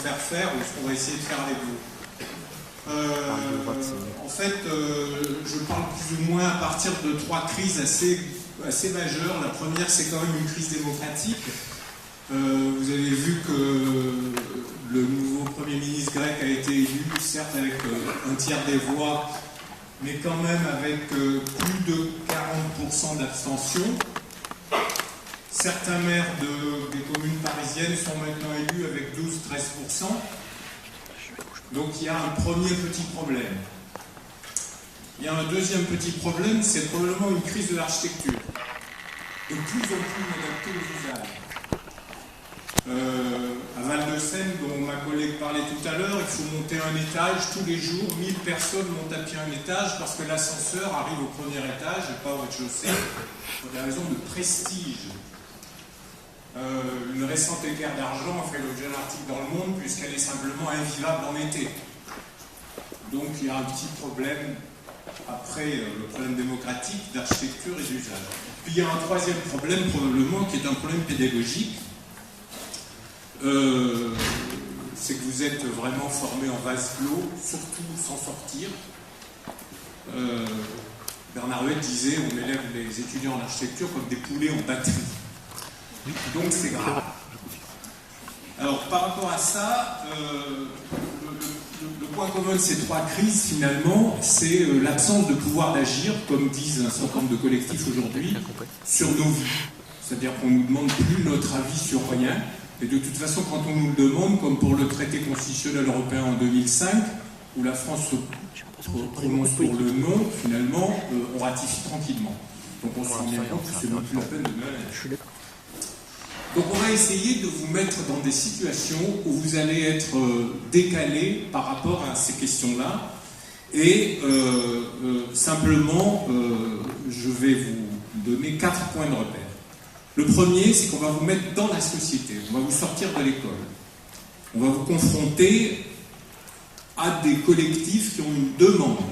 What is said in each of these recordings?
faire faire ou ce qu'on va essayer de faire avec vous. En fait, je parle plus ou moins à partir de 3 crises assez majeures. La première, c'est quand même une crise démocratique. Vous avez vu que le nouveau Premier ministre grec a été élu, certes avec un tiers des voix, mais quand même avec plus de 40% d'abstention. Certains maires des communes parisiennes sont maintenant élus avec 12-13%. Donc il y a un premier petit problème. Il y a un deuxième petit problème, c'est probablement une crise de l'architecture. De plus en plus adaptée aux usages. À Val-de-Seine, dont ma collègue parlait tout à l'heure, il faut monter un étage tous les jours, 1000 personnes montent à pied un étage parce que l'ascenseur arrive au premier étage et pas au rez-de-chaussée, pour des raisons de prestige. Une récente équerre d'argent a fait l'objet d'un article dans Le Monde puisqu'elle est simplement invivable en été. Donc il y a un petit problème, après le problème démocratique, d'architecture et d'usage. Puis il y a un troisième problème probablement qui est un problème pédagogique. C'est que vous êtes vraiment formés en vase clos, surtout sans sortir. Bernard Huet disait on élève les étudiants en architecture comme des poulets en batterie. Donc c'est grave. Alors par rapport à ça, le point commun de ces 3 crises finalement, c'est l'absence de pouvoir d'agir, comme disent un certain nombre de collectifs aujourd'hui, sur nos vies. C'est-à-dire qu'on ne nous demande plus notre avis sur rien. Et de toute façon, quand on nous le demande, comme pour le traité constitutionnel européen en 2005, où la France se prononce pour le non, finalement, on ratifie tranquillement. Donc on se rend bien compte que c'est même plus la peine de mener. Donc on va essayer de vous mettre dans des situations où vous allez être décalé par rapport à ces questions-là. Et simplement, je vais vous donner 4 points de repère. Le premier, c'est qu'on va vous mettre dans la société, on va vous sortir de l'école. On va vous confronter à des collectifs qui ont une demande.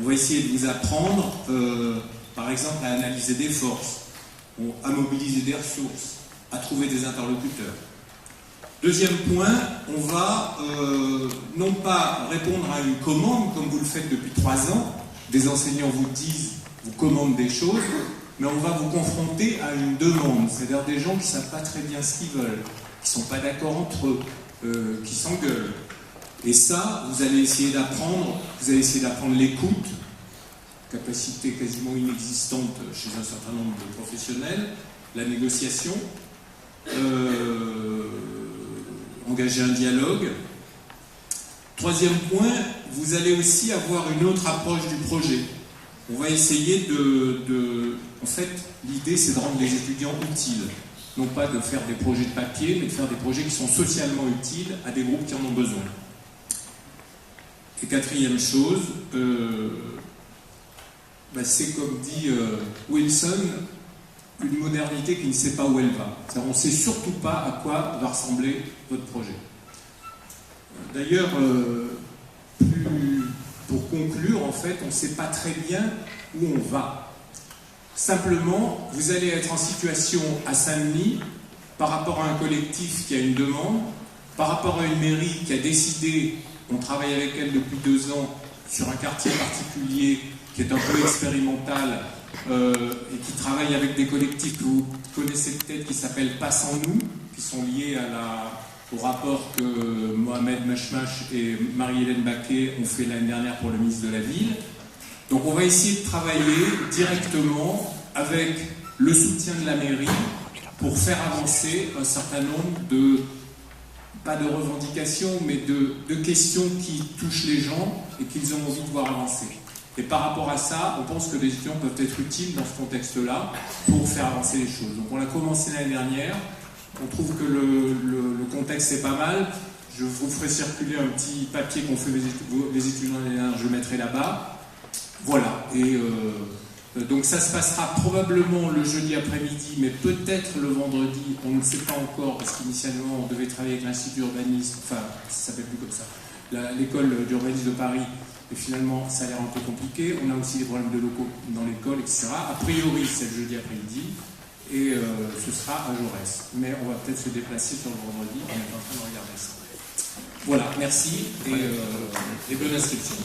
On va essayer de vous apprendre, par exemple, à analyser des forces, à mobiliser des ressources, à trouver des interlocuteurs. Deuxième point, on va non pas répondre à une commande, comme vous le faites depuis 3 ans, des enseignants vous disent, vous commandent des choses, mais on va vous confronter à une demande, c'est-à-dire des gens qui ne savent pas très bien ce qu'ils veulent, qui ne sont pas d'accord entre eux, qui s'engueulent. Et ça, vous allez essayer d'apprendre l'écoute, capacité quasiment inexistante chez un certain nombre de professionnels, la négociation, engager un dialogue. Troisième point, vous allez aussi avoir une autre approche du projet. On va essayer en fait, l'idée c'est de rendre les étudiants utiles. Non pas de faire des projets de papier, mais de faire des projets qui sont socialement utiles à des groupes qui en ont besoin. Et quatrième chose, c'est comme dit Wilson, une modernité qui ne sait pas où elle va. On ne sait surtout pas à quoi va ressembler votre projet. D'ailleurs, pour conclure, en fait, on ne sait pas très bien où on va. Simplement, vous allez être en situation à Saint-Denis, par rapport à un collectif qui a une demande, par rapport à une mairie qui a décidé, on travaille avec elle depuis 2 ans, sur un quartier particulier qui est un peu expérimental et qui travaille avec des collectifs que vous connaissez peut-être qui s'appellent Passe en nous, qui sont liés au rapport que Mohamed Machmach et Marie-Hélène Baquet ont fait l'année dernière pour le ministre de la Ville. Donc on va essayer de travailler directement avec le soutien de la mairie pour faire avancer un certain nombre pas de revendications, mais de questions qui touchent les gens et qu'ils ont envie de voir avancer. Et par rapport à ça, on pense que les étudiants peuvent être utiles dans ce contexte-là pour faire avancer les choses. Donc on l'a commencé l'année dernière, on trouve que le contexte est pas mal. Je vous ferai circuler un petit papier qu'ont fait les étudiants l'année dernière, je le mettrai là-bas. Voilà, et donc ça se passera probablement le jeudi après-midi, mais peut-être le vendredi, on ne sait pas encore, parce qu'initialement on devait travailler avec l'Institut d'urbanisme, enfin ça s'appelle plus comme ça, l'école d'urbanisme de Paris, et finalement ça a l'air un peu compliqué, on a aussi des problèmes de locaux dans l'école, etc. A priori c'est le jeudi après-midi, et ce sera à Jaurès. Mais on va peut-être se déplacer sur le vendredi, on est en train de regarder ça. Voilà, merci et bonne inscription.